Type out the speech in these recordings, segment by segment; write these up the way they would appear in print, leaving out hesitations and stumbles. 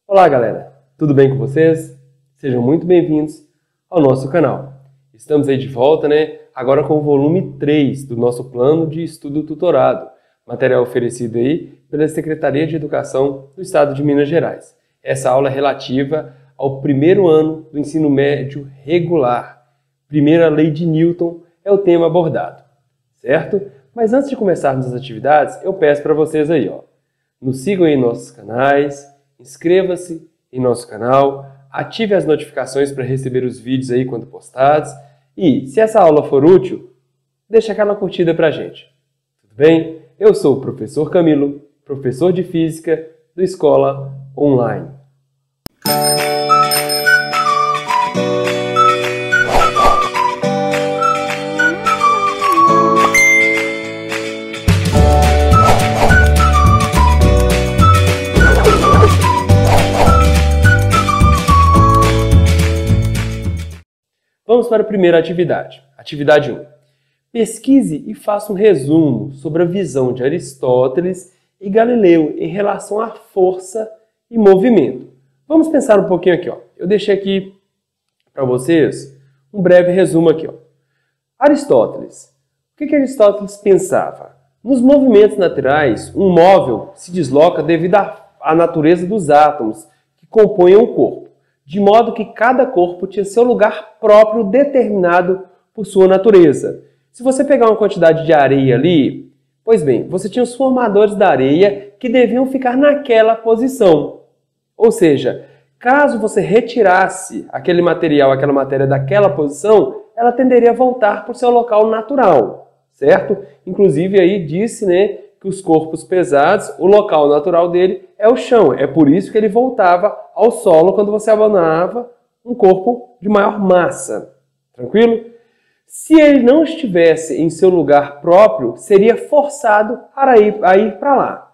Olá galera, tudo bem com vocês? Sejam muito bem-vindos ao nosso canal. Estamos aí de volta, agora com o volume 3 do nosso plano de estudo tutorado, material oferecido aí pela Secretaria de Educação do Estado de Minas Gerais. Essa aula é relativa ao primeiro ano do ensino médio regular. Primeira lei de Newton é o tema abordado, certo? Mas antes de começarmos as atividades, eu peço para vocês aí, nos sigam aí em nossos canais, inscreva-se em nosso canal, ative as notificações para receber os vídeos aí quando postados e, se essa aula for útil, deixa aquela curtida pra gente. Tudo bem? Eu sou o professor Camilo, professor de Física do Escola Online. Vamos para a primeira atividade. Atividade 1. Pesquise e faça um resumo sobre a visão de Aristóteles e Galileu em relação à força e movimento. Vamos pensar um pouquinho aqui. Eu deixei aqui para vocês um breve resumo aqui. Aristóteles. O que Aristóteles pensava? Nos movimentos naturais, um móvel se desloca devido à natureza dos átomos que compõem o corpo, de modo que cada corpo tinha seu lugar próprio determinado por sua natureza. Se você pegar uma quantidade de areia ali, pois bem, você tinha os formadores da areia que deviam ficar naquela posição. Ou seja, caso você retirasse aquele material, aquela matéria daquela posição, ela tenderia a voltar para o seu local natural, certo? Inclusive aí disse, que os corpos pesados, o local natural dele é o chão. É por isso que ele voltava ao solo quando você abandonava um corpo de maior massa. Tranquilo? Se ele não estivesse em seu lugar próprio, seria forçado a ir para lá.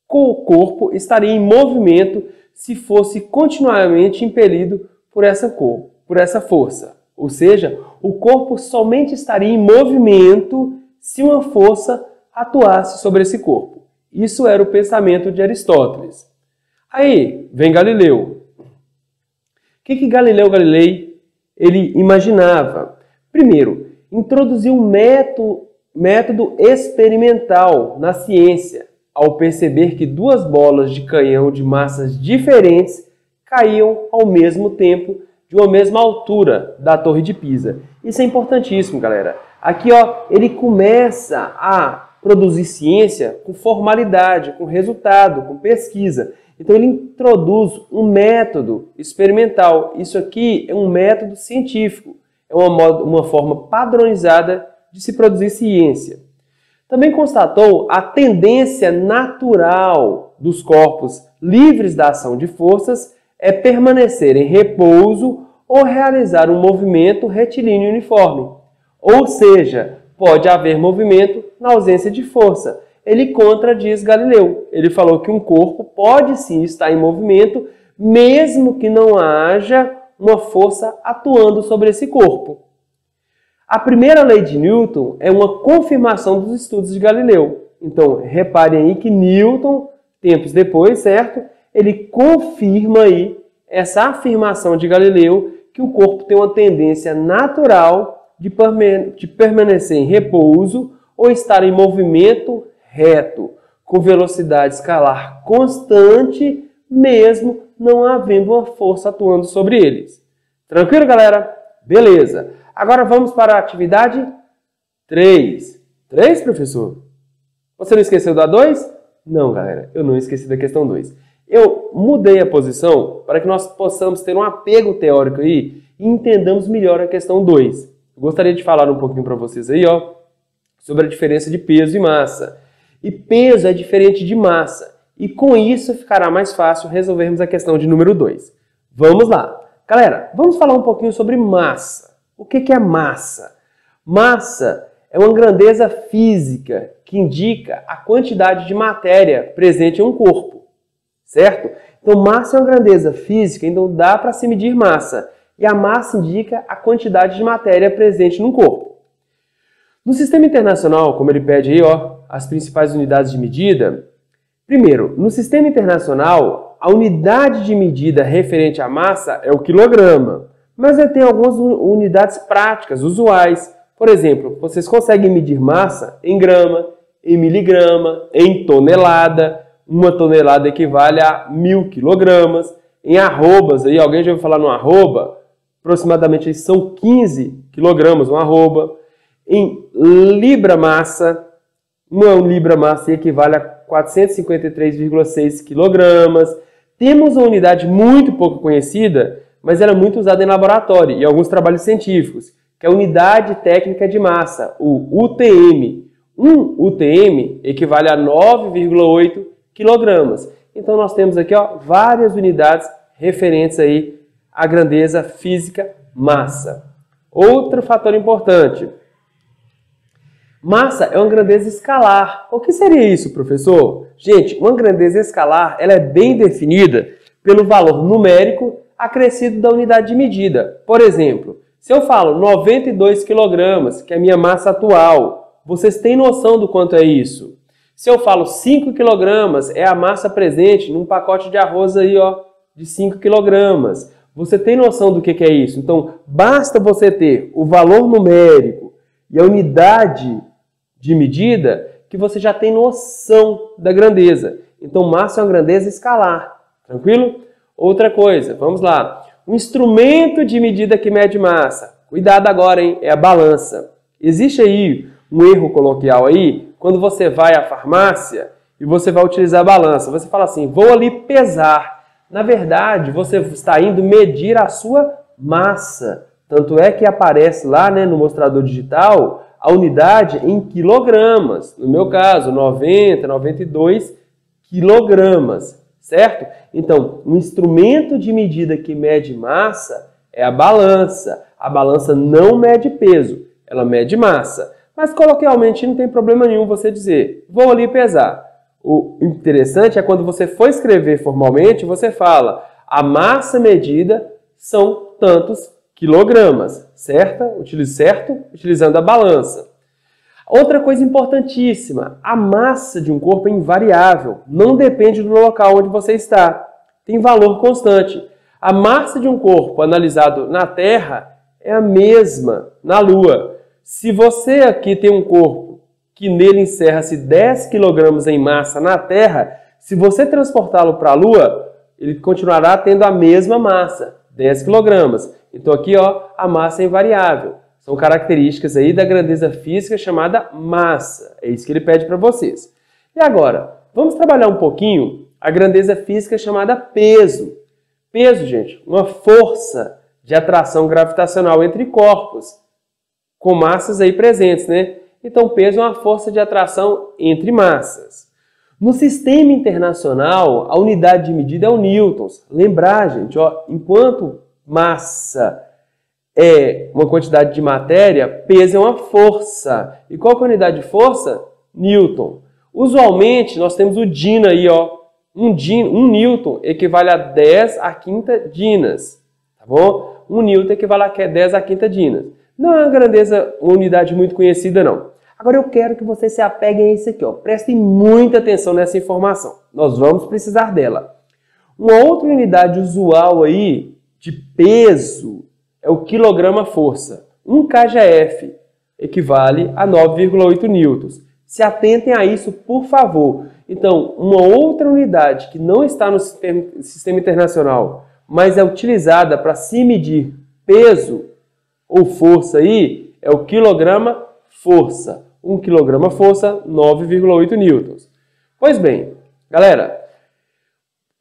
O corpo estaria em movimento se fosse continuamente impelido por essa força. Ou seja, o corpo somente estaria em movimento se uma força atuasse sobre esse corpo. Isso era o pensamento de Aristóteles. Aí vem Galileu. O que Galileu Galilei ele imaginava? Primeiro, introduzir um método experimental na ciência, ao perceber que duas bolas de canhão de massas diferentes caíam ao mesmo tempo, de uma mesma altura da Torre de Pisa. Isso é importantíssimo, galera. Aqui, ele começa a produzir ciência com formalidade, com resultado, com pesquisa. Então ele introduz um método experimental. Isso aqui é um método científico. É uma forma padronizada de se produzir ciência. Também constatou a tendência natural dos corpos livres da ação de forças é permanecer em repouso ou realizar um movimento retilíneo uniforme. Ou seja, pode haver movimento na ausência de força. Ele contradiz Galileu. Ele falou que um corpo pode sim estar em movimento, mesmo que não haja uma força atuando sobre esse corpo. A primeira lei de Newton é uma confirmação dos estudos de Galileu. Então, reparem aí que Newton, tempos depois, certo? Ele confirma aí essa afirmação de Galileu que o corpo tem uma tendência natural de permanecer em repouso ou estar em movimento reto, com velocidade escalar constante, mesmo não havendo uma força atuando sobre eles. Tranquilo, galera? Beleza. Agora vamos para a atividade 3. 3, professor? Você não esqueceu da 2? Não, galera, eu não esqueci da questão 2. Eu mudei a posição para que nós possamos ter um apego teórico aí e entendamos melhor a questão 2. Eu gostaria de falar um pouquinho para vocês aí, sobre a diferença de peso e massa. E peso é diferente de massa. E com isso ficará mais fácil resolvermos a questão de número 2. Vamos lá. Galera, vamos falar um pouquinho sobre massa. O que é massa? Massa é uma grandeza física que indica a quantidade de matéria presente em um corpo. Certo? Então, massa é uma grandeza física, então dá para se medir massa. E a massa indica a quantidade de matéria presente no corpo. No sistema internacional, como ele pede aí, as principais unidades de medida, primeiro, no sistema internacional, a unidade de medida referente à massa é o quilograma, mas eu tenho algumas unidades práticas, usuais. Por exemplo, vocês conseguem medir massa em grama, em miligrama, em tonelada. Uma tonelada equivale a 1000 quilogramas. Em arrobas, aí, alguém já ouviu falar no arroba? Aproximadamente são 15 quilogramas um arroba. Em libra-massa, uma libra-massa equivale a 453,6 quilogramas. Temos uma unidade muito pouco conhecida, mas ela é muito usada em laboratório e alguns trabalhos científicos, que é a unidade técnica de massa, o UTM. Um UTM equivale a 9,8 quilogramas. Então nós temos aqui várias unidades referentes aí à grandeza física massa. Outro fator importante. Massa é uma grandeza escalar. O que seria isso, professor? Gente, uma grandeza escalar ela é bem definida pelo valor numérico acrescido da unidade de medida. Por exemplo, se eu falo 92 kg, que é a minha massa atual, vocês têm noção do quanto é isso? Se eu falo 5 kg, é a massa presente num pacote de arroz aí, de 5 kg. Você tem noção do que é isso? Então, basta você ter o valor numérico e a unidade de medida que você já tem noção da grandeza. Então, massa é uma grandeza escalar. Tranquilo? Outra coisa, vamos lá. Um instrumento de medida que mede massa. Cuidado agora, hein? É a balança. Existe aí um erro coloquial aí, quando você vai à farmácia e você vai utilizar a balança. Você fala assim, vou ali pesar. Na verdade, você está indo medir a sua massa. Tanto é que aparece lá, no mostrador digital a unidade em quilogramas. No meu caso, 90, 92 quilogramas, certo? Então, um instrumento de medida que mede massa é a balança. A balança não mede peso, ela mede massa. Mas coloquialmente não tem problema nenhum você dizer, vou ali pesar. O interessante é quando você for escrever formalmente, você fala, a massa medida são tantos quilogramas, certo? Utilizando a balança. Outra coisa importantíssima, a massa de um corpo é invariável, não depende do local onde você está, tem valor constante. A massa de um corpo analisado na Terra é a mesma na Lua. Se você aqui tem um corpo que nele encerra-se 10 kg em massa na Terra, se você transportá-lo para a Lua, ele continuará tendo a mesma massa, 10 kg. Então aqui, a massa é invariável. São características aí da grandeza física chamada massa. É isso que ele pede para vocês. E agora, vamos trabalhar um pouquinho a grandeza física chamada peso. Peso, gente, uma força de atração gravitacional entre corpos, com massas aí presentes, Então, peso é uma força de atração entre massas. No sistema internacional, a unidade de medida é o newtons. Lembrar, gente, enquanto massa é uma quantidade de matéria, peso é uma força. E qual que é a unidade de força? Newton. Usualmente, nós temos o Din aí, Um newton equivale a 10 a quinta dinas, tá bom? 1 newton equivale a 10 a quinta dinas. Não é uma unidade muito conhecida, não. Agora eu quero que vocês se apeguem a isso aqui, Prestem muita atenção nessa informação. Nós vamos precisar dela. Uma outra unidade usual aí de peso é o quilograma-força. 1 kgf equivale a 9,8 newtons. Se atentem a isso, por favor. Então, uma outra unidade que não está no sistema internacional, mas é utilizada para se medir peso ou força aí, é o quilograma-força. 1 quilograma-força, 9,8 newtons. Pois bem, galera,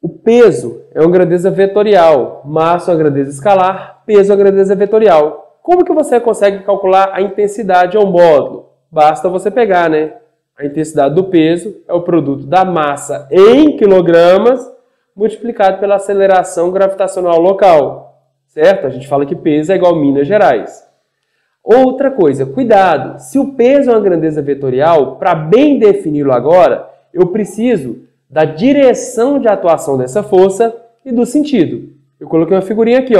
o peso é uma grandeza vetorial, massa é uma grandeza escalar, peso é uma grandeza vetorial. Como que você consegue calcular a intensidade a um módulo? Basta você pegar, A intensidade do peso é o produto da massa em quilogramas multiplicado pela aceleração gravitacional local, certo? A gente fala que peso é igual a Minas Gerais. Outra coisa, cuidado, se o peso é uma grandeza vetorial, para bem defini-lo agora, eu preciso da direção de atuação dessa força e do sentido. Eu coloquei uma figurinha aqui,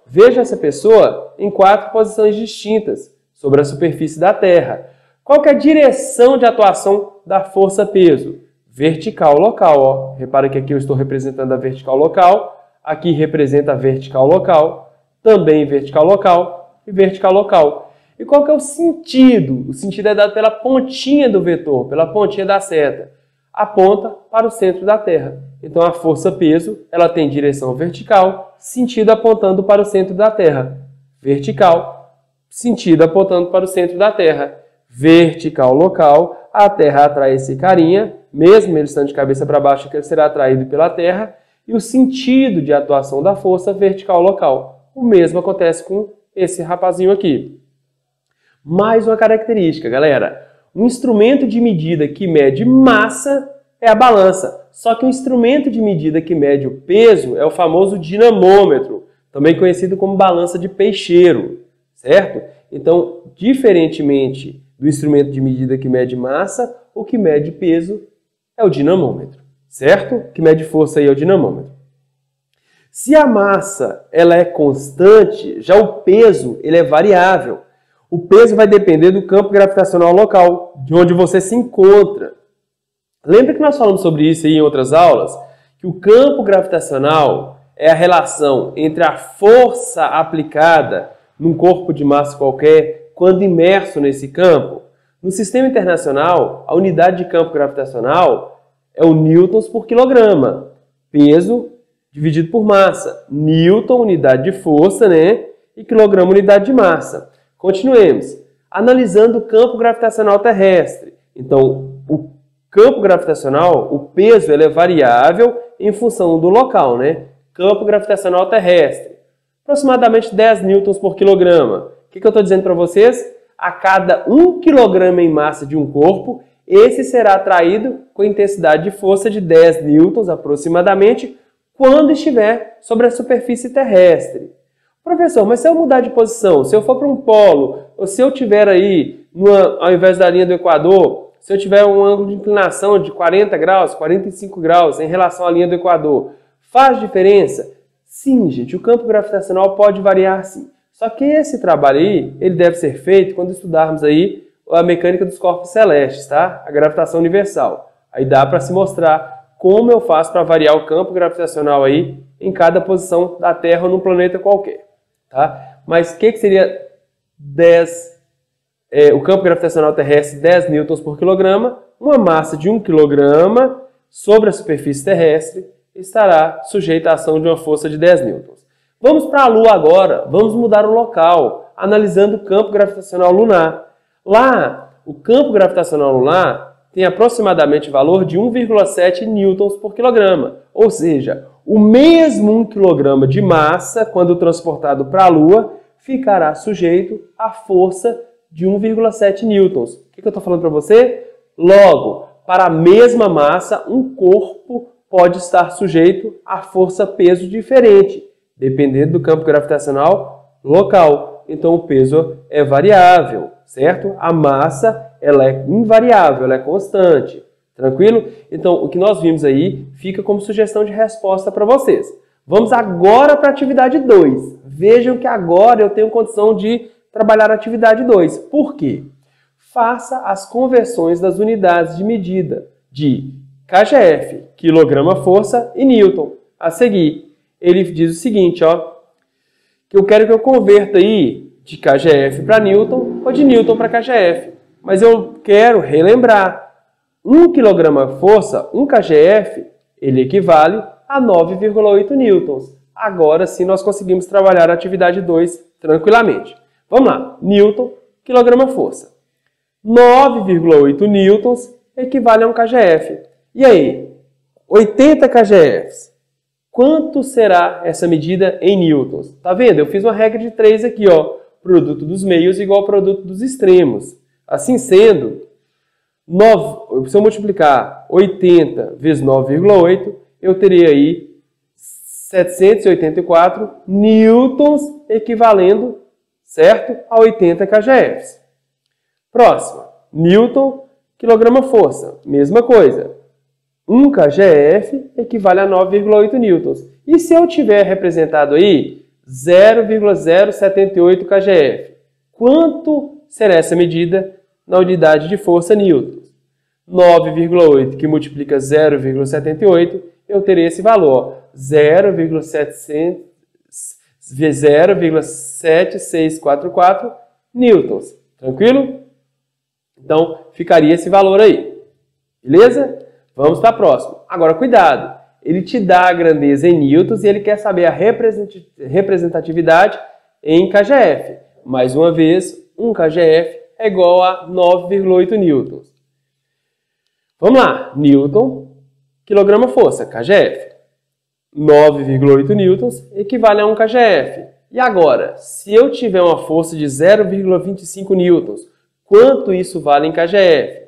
Veja essa pessoa em 4 posições distintas sobre a superfície da Terra. Qual que é a direção de atuação da força-peso? vertical local. Ó. Repara que aqui eu estou representando a vertical local, aqui representa a vertical local, também vertical local e vertical local. E qual que é o sentido? O sentido é dado pela pontinha do vetor, pela pontinha da seta. Aponta para o centro da Terra. Então a força-peso ela tem direção vertical, sentido apontando para o centro da Terra. Vertical, sentido apontando para o centro da Terra. Vertical local, a Terra atrai esse carinha, mesmo ele estando de cabeça para baixo, que ele será atraído pela Terra. E o sentido de atuação da força vertical local. O mesmo acontece com esse rapazinho aqui. Mais uma característica, galera. Um instrumento de medida que mede massa é a balança. Só que o instrumento de medida que mede o peso é o famoso dinamômetro, também conhecido como balança de peixeiro, certo? Então, diferentemente do instrumento de medida que mede massa, o que mede peso é o dinamômetro, certo? O que mede força aí é o dinamômetro. Se a massa ela é constante, já o peso ele é variável. O peso vai depender do campo gravitacional local, de onde você se encontra. Lembra que nós falamos sobre isso aí em outras aulas? Que o campo gravitacional é a relação entre a força aplicada num corpo de massa qualquer quando imerso nesse campo. No sistema internacional, a unidade de campo gravitacional é o newtons por quilograma. Peso dividido por massa. Newton, unidade de força, né? E quilograma, unidade de massa. Continuemos. Analisando o campo gravitacional terrestre. Então, o campo gravitacional, o peso ele é variável em função do local, né? Campo gravitacional terrestre. Aproximadamente 10 newtons por quilograma. O que eu estou dizendo para vocês? A cada 1 quilograma em massa de um corpo, esse será atraído com intensidade de força de 10 newtons aproximadamente quando estiver sobre a superfície terrestre. Professor, mas se eu mudar de posição, se eu for para um polo, ou se eu tiver aí, ao invés da linha do Equador, se eu tiver um ângulo de inclinação de 40 graus, 45 graus em relação à linha do Equador, faz diferença? Sim, gente, o campo gravitacional pode variar sim. Só que esse trabalho aí, ele deve ser feito quando estudarmos aí a mecânica dos corpos celestes, tá? A gravitação universal. Aí dá para se mostrar como eu faço para variar o campo gravitacional aí em cada posição da Terra ou num planeta qualquer. Tá? Mas o que seria o campo gravitacional terrestre 10 newtons por quilograma? Uma massa de 1 quilograma sobre a superfície terrestre estará sujeita à ação de uma força de 10 newtons. Vamos para a Lua agora, vamos mudar o local, analisando o campo gravitacional lunar. Lá, o campo gravitacional lunar tem aproximadamente valor de 1,7 newtons por quilograma, ou seja, o mesmo 1 kg de massa, quando transportado para a Lua, ficará sujeito à força de 1,7 newtons. O que eu estou falando para você? Logo, para a mesma massa, um corpo pode estar sujeito a força-peso diferente, dependendo do campo gravitacional local. Então, o peso é variável, certo? A massa ela é invariável, ela é constante. Tranquilo? Então, o que nós vimos aí fica como sugestão de resposta para vocês. Vamos agora para a atividade 2. Vejam que agora eu tenho condição de trabalhar a atividade 2. Por quê? Faça as conversões das unidades de medida de kgf, quilograma-força, e newton. A seguir, ele diz o seguinte, ó, que eu quero que eu converta aí de kgf para newton ou de newton para kgf. Mas eu quero relembrar. 1 kg-força, 1 kgf, ele equivale a 9,8 newtons. Agora sim nós conseguimos trabalhar a atividade 2 tranquilamente. Vamos lá, newton, quilograma-força. 9,8 newtons equivale a 1 kgf. E aí, 80 kgfs. Quanto será essa medida em newtons? Tá vendo? Eu fiz uma regra de 3 aqui, ó. Produto dos meios igual ao produto dos extremos. Assim sendo, se eu multiplicar 80 vezes 9,8, eu teria aí 784 newtons equivalendo, certo, a 80 kgfs. Próxima, newton, quilograma-força, mesma coisa. 1 kgf equivale a 9,8 newtons. E se eu tiver representado aí 0,078 kgf, quanto será essa medida na unidade de força newtons? 9,8 que multiplica 0,78, eu terei esse valor, 0,7644 newtons. Tranquilo? Então, ficaria esse valor aí. Beleza? Vamos para a próxima. Agora, cuidado. Ele te dá a grandeza em newtons e ele quer saber a representatividade em kgf. Mais uma vez, 1 kgf é igual a 9,8 newtons. Vamos lá. Newton, quilograma-força, kgf. 9,8 newtons equivale a 1 kgf. E agora, se eu tiver uma força de 0,25 newtons, quanto isso vale em kgf?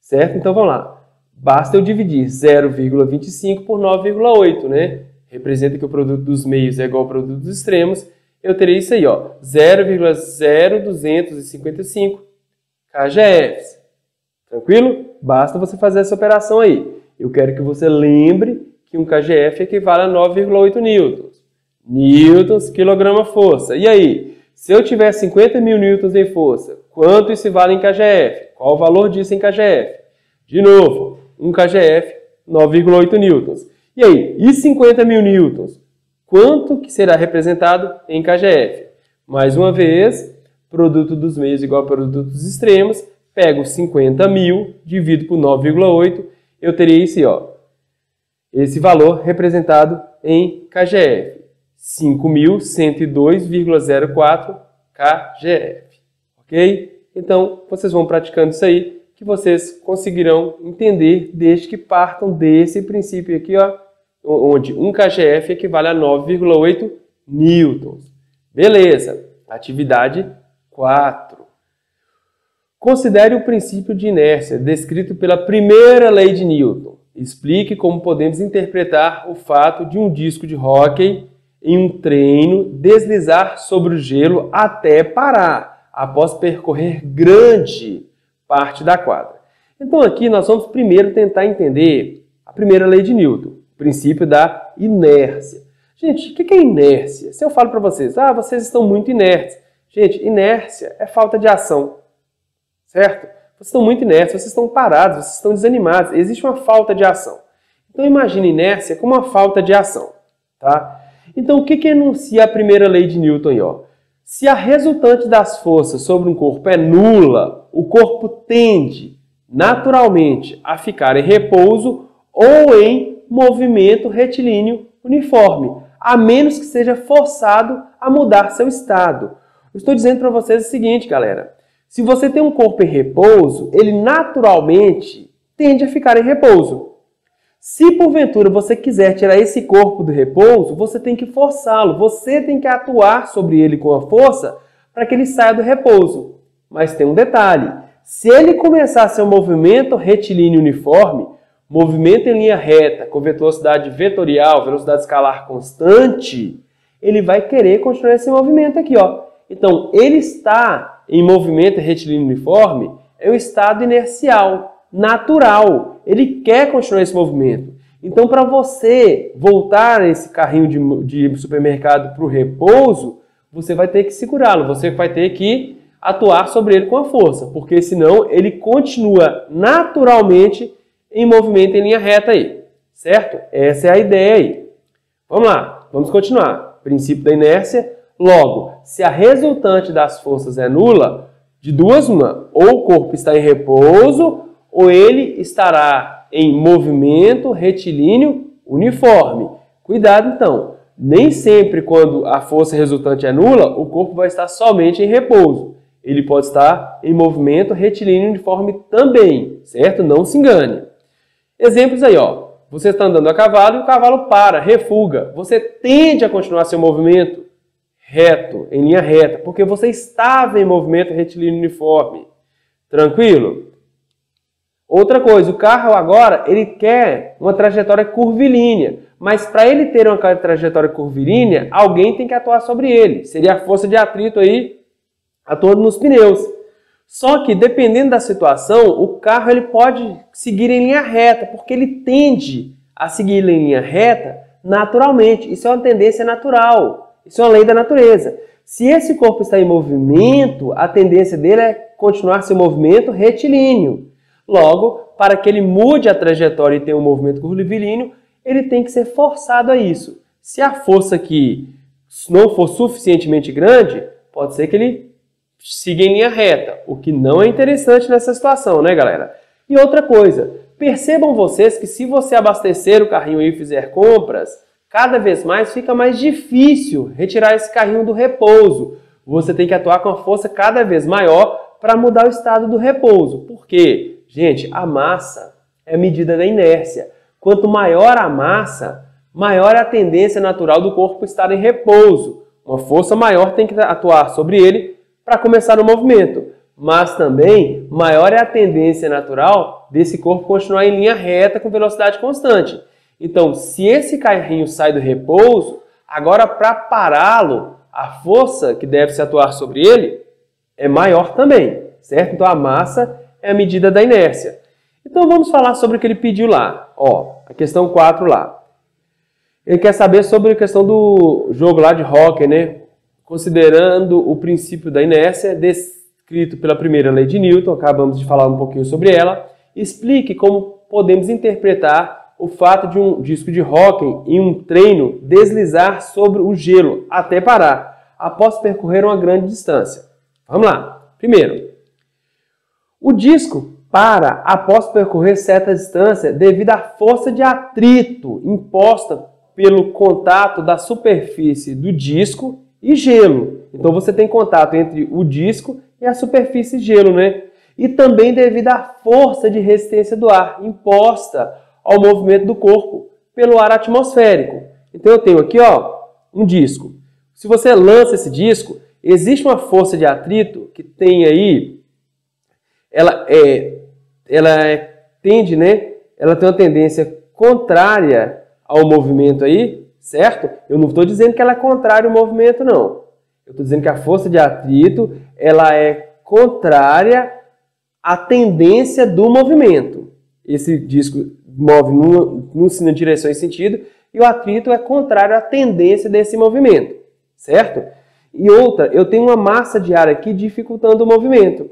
Certo? Então vamos lá. Basta eu dividir 0,25 por 9,8, né? Representa que o produto dos meios é igual ao produto dos extremos. Eu terei isso aí, ó, 0,0255 kgf. Tranquilo? Basta você fazer essa operação aí. Eu quero que você lembre que 1 kgf equivale a 9,8 newtons. Newtons, quilograma-força. E aí? Se eu tiver 50.000 newtons em força, quanto isso vale em kgf? Qual o valor disso em kgf? De novo, 1 kgf, 9,8 newtons. E aí? E 50.000 newtons? Quanto que será representado em kgf? Mais uma vez, produto dos meios igual ao produto dos extremos. Pego 50.000, divido por 9,8, eu teria isso aí, ó. Esse valor representado em kgf. 5.102,04 kgf. Ok? Então, vocês vão praticando isso aí, que vocês conseguirão entender desde que partam desse princípio aqui, ó, onde 1 kgf equivale a 9,8 newtons. Beleza. Atividade 4. Considere o princípio de inércia descrito pela primeira lei de Newton. Explique como podemos interpretar o fato de um disco de hóquei em um treino deslizar sobre o gelo até parar, após percorrer grande parte da quadra. Então aqui nós vamos primeiro tentar entender a primeira lei de Newton, o princípio da inércia. Gente, o que é inércia? Se eu falo para vocês, vocês estão muito inertes. Gente, inércia é falta de ação, certo? Vocês estão muito inertes, vocês estão parados, vocês estão desanimados, existe uma falta de ação. Então imagine inércia como uma falta de ação, tá? Então o que enuncia a primeira lei de Newton aí, ó? Se a resultante das forças sobre um corpo é nula, o corpo tende naturalmente a ficar em repouso ou em movimento retilíneo uniforme, a menos que seja forçado a mudar seu estado. Eu estou dizendo para vocês o seguinte, galera. Se você tem um corpo em repouso, ele naturalmente tende a ficar em repouso. Se porventura você quiser tirar esse corpo do repouso, você tem que forçá-lo, você tem que atuar sobre ele com a força para que ele saia do repouso. Mas tem um detalhe, se ele começar a ser um movimento retilíneo uniforme, movimento em linha reta, com velocidade vetorial, velocidade escalar constante, ele vai querer continuar esse movimento aqui, ó. Então, ele está em movimento retilíneo uniforme, é um estado inercial, natural. Ele quer continuar esse movimento. Então, para você voltar esse carrinho de supermercado para o repouso, você vai ter que segurá-lo, você vai ter que atuar sobre ele com a força, porque senão ele continua naturalmente em movimento em linha reta aí, certo? Essa é a ideia aí. Vamos lá, vamos continuar. Princípio da inércia. Logo, se a resultante das forças é nula, de duas uma, ou o corpo está em repouso, ou ele estará em movimento retilíneo uniforme. Cuidado então, nem sempre quando a força resultante é nula, o corpo vai estar somente em repouso. Ele pode estar em movimento retilíneo uniforme também, certo? Não se engane. Exemplos aí, ó. Você está andando a cavalo e o cavalo para, refuga. Você tende a continuar seu movimento reto, em linha reta, porque você estava em movimento retilíneo uniforme. Tranquilo? Outra coisa, o carro agora, ele quer uma trajetória curvilínea, mas para ele ter uma trajetória curvilínea, alguém tem que atuar sobre ele. Seria a força de atrito aí, atuando nos pneus. Só que, dependendo da situação, o carro ele pode seguir em linha reta, porque ele tende a seguir em linha reta naturalmente. Isso é uma tendência natural. Isso é uma lei da natureza. Se esse corpo está em movimento, a tendência dele é continuar seu movimento retilíneo. Logo, para que ele mude a trajetória e tenha um movimento curvilíneo, ele tem que ser forçado a isso. Se a força aqui não for suficientemente grande, pode ser que ele siga em linha reta, o que não é interessante nessa situação, né, galera? E outra coisa, percebam vocês que se você abastecer o carrinho e fizer compras, cada vez mais fica mais difícil retirar esse carrinho do repouso. Você tem que atuar com a força cada vez maior para mudar o estado do repouso. Por quê? Gente, a massa é a medida da inércia. Quanto maior a massa, maior é a tendência natural do corpo estar em repouso. Uma força maior tem que atuar sobre ele para começar o movimento. Mas também, maior é a tendência natural desse corpo continuar em linha reta com velocidade constante. Então, se esse carrinho sai do repouso, agora para pará-lo, a força que deve se atuar sobre ele é maior também, certo? Então, a massa é a medida da inércia. Então, vamos falar sobre o que ele pediu lá. Ó, a questão 4 lá. Ele quer saber sobre a questão do jogo lá de hóquei, né? Considerando o princípio da inércia, descrito pela primeira lei de Newton, acabamos de falar um pouquinho sobre ela, explique como podemos interpretar o fato de um disco de hóquei em um treino deslizar sobre o gelo até parar, após percorrer uma grande distância. Vamos lá. Primeiro, o disco para após percorrer certa distância devido à força de atrito imposta pelo contato da superfície do disco e gelo. Então você tem contato entre o disco e a superfície gelo, né? E também devido à força de resistência do ar imposta ao movimento do corpo pelo ar atmosférico. Então eu tenho aqui, ó, um disco. Se você lança esse disco, existe uma força de atrito que tem aí, ela tende, né? Ela tem uma tendência contrária ao movimento aí, certo? Eu não estou dizendo que ela é contrária ao movimento, não. Eu estou dizendo que a força de atrito, ela é contrária à tendência do movimento. Esse disco move numa direção e sentido, e o atrito é contrário à tendência desse movimento, certo? E outra, eu tenho uma massa de ar aqui dificultando o movimento.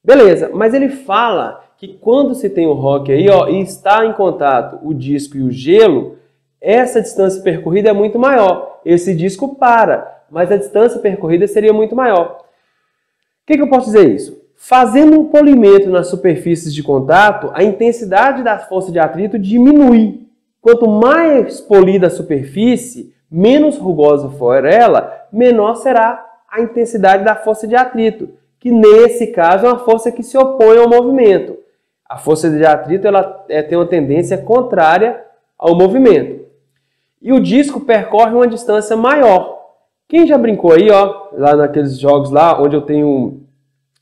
Beleza, mas ele fala que quando se tem o hóquei aí, ó, e está em contato o disco e o gelo, essa distância percorrida é muito maior. Esse disco para, mas a distância percorrida seria muito maior. O que eu posso dizer isso? Fazendo um polimento nas superfícies de contato, a intensidade da força de atrito diminui. Quanto mais polida a superfície, menos rugosa for ela, menor será a intensidade da força de atrito, que nesse caso é uma força que se opõe ao movimento. A força de atrito ela tem uma tendência contrária ao movimento. E o disco percorre uma distância maior. Quem já brincou aí, ó, lá naqueles jogos lá, onde eu tenho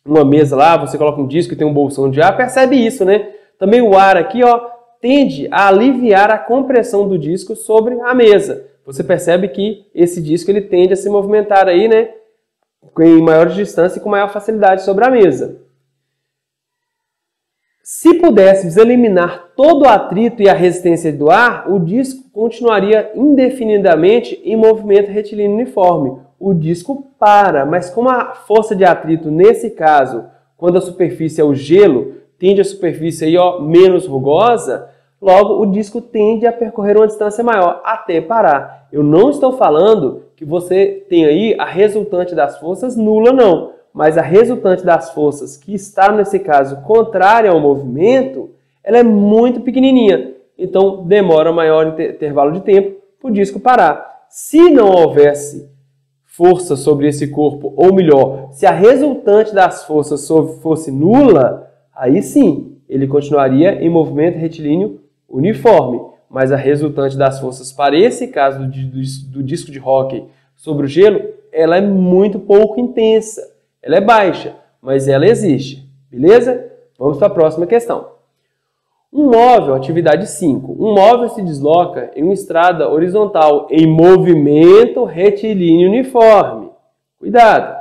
uma mesa lá, você coloca um disco e tem um bolsão de ar, percebe isso, né? Também o ar aqui, ó, tende a aliviar a compressão do disco sobre a mesa. Você percebe que esse disco ele tende a se movimentar aí, né, em maior distância e com maior facilidade sobre a mesa. Se pudéssemos eliminar todo o atrito e a resistência do ar, o disco continuaria indefinidamente em movimento retilíneo uniforme. O disco para, mas como a força de atrito, nesse caso, quando a superfície é o gelo, tende a superfície aí, ó, menos rugosa, logo o disco tende a percorrer uma distância maior até parar. Eu não estou falando que você tem aí a resultante das forças nula, não. Mas a resultante das forças, que está, nesse caso, contrária ao movimento, ela é muito pequenininha. Então, demora maior intervalo de tempo para o disco parar. Se não houvesse força sobre esse corpo, ou melhor, se a resultante das forças fosse nula, aí sim, ele continuaria em movimento retilíneo uniforme. Mas a resultante das forças para esse caso do disco de hóquei sobre o gelo, ela é muito pouco intensa. Ela é baixa, mas ela existe. Beleza? Vamos para a próxima questão. Um móvel, atividade 5. Um móvel se desloca em uma estrada horizontal em movimento retilíneo uniforme. Cuidado!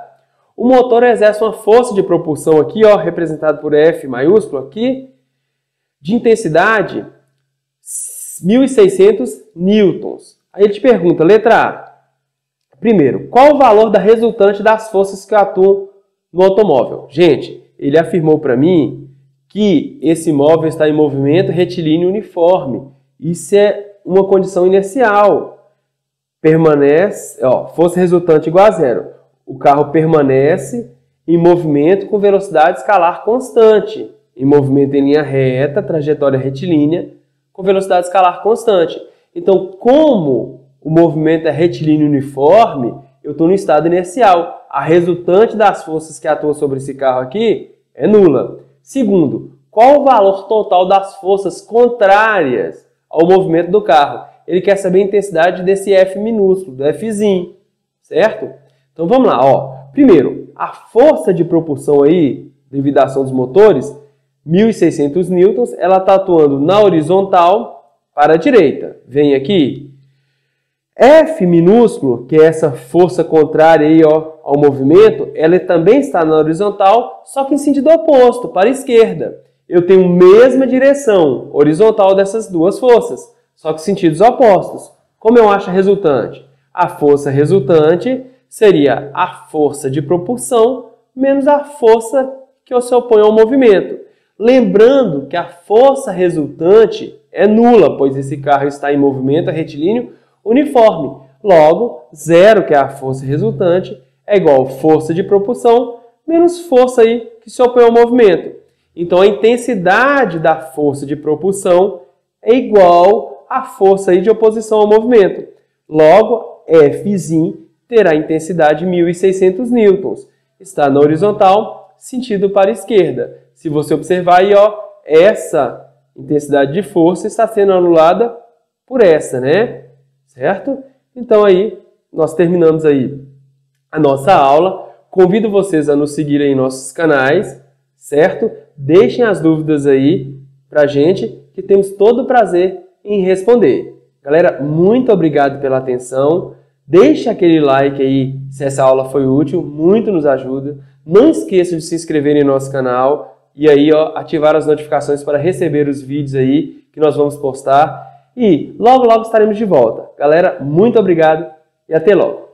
O motor exerce uma força de propulsão aqui, ó, representado por F maiúsculo aqui, de intensidade 1.600 newtons. Aí ele te pergunta, letra A. Primeiro, qual o valor da resultante das forças que atuam no automóvel? Gente, ele afirmou para mim que esse móvel está em movimento retilíneo uniforme. Isso é uma condição inercial. Permanece, força resultante igual a zero. O carro permanece em movimento com velocidade escalar constante. Em movimento em linha reta, trajetória retilínea, com velocidade escalar constante. Então, como o movimento é retilíneo uniforme, eu estou no estado inercial. A resultante das forças que atuam sobre esse carro aqui é nula. Segundo, qual o valor total das forças contrárias ao movimento do carro? Ele quer saber a intensidade desse F minúsculo, do Fzinho, certo? Então vamos lá, Primeiro, a força de propulsão aí, devido à ação dos motores, 1.600 newtons, ela está atuando na horizontal para a direita. Vem aqui. F minúsculo, que é essa força contrária aí, ao movimento, ela também está na horizontal, só que em sentido oposto, para a esquerda. Eu tenho a mesma direção horizontal dessas duas forças, só que sentidos opostos. Como eu acho a resultante? A força resultante seria a força de propulsão menos a força que se opõe ao movimento. Lembrando que a força resultante é nula, pois esse carro está em movimento retilíneo uniforme. Logo, zero, que é a força resultante, é igual a força de propulsão menos força aí que se opõe ao movimento. Então, a intensidade da força de propulsão é igual à força aí de oposição ao movimento. Logo, Fzinho terá intensidade de 1.600 newtons. Está na horizontal, sentido para a esquerda. Se você observar aí, essa intensidade de força está sendo anulada por essa, né? Certo? Então aí, nós terminamos aí a nossa aula. Convido vocês a nos seguirem em nossos canais, certo? Deixem as dúvidas aí pra gente, que temos todo o prazer em responder. Galera, muito obrigado pela atenção. Deixe aquele like aí se essa aula foi útil, muito nos ajuda. Não esqueça de se inscrever em nosso canal e aí, ativar as notificações para receber os vídeos aí que nós vamos postar. E logo, logo estaremos de volta. Galera, muito obrigado e até logo.